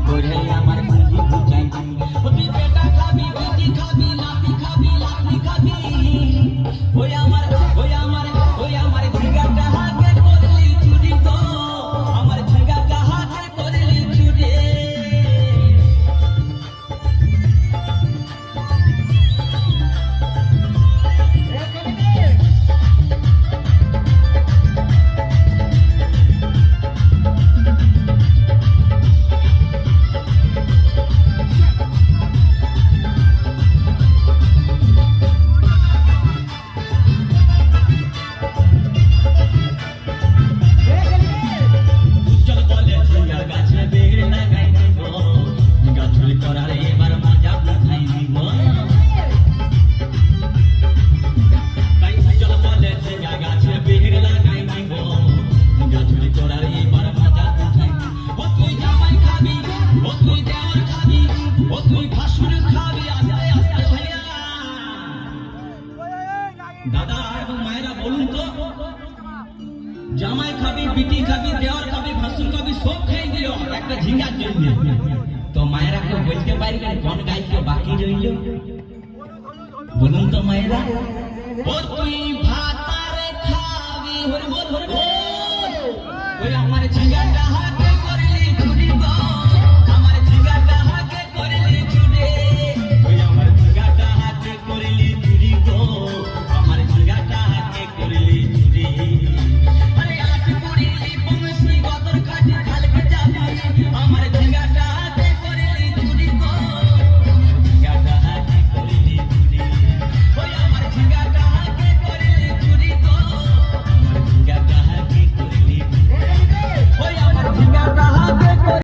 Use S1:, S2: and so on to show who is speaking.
S1: করে আমার বুঝি বুঝাই তুই বেটা খাবি বেটি খাবি লাতি খাবি লাতি খাবি ওই আমার ঝিঙ্গাটা হাতে করলি চুরি তো আমার ঝিঙ্গাটা হাতে করলি চুরি দাদা এবং মায়েরা বলুন তো জামাই খাবি বিটি খাবি দেওয়ার খাবি ভাসুর খাবি সব খেয়ে দিল একটা ঝিঙ্গার জন্য তো মায়েরা কেউ বলতে পারবেন কোন গাইকে বাকি রইল বলুন তো মায়েরা ও তুই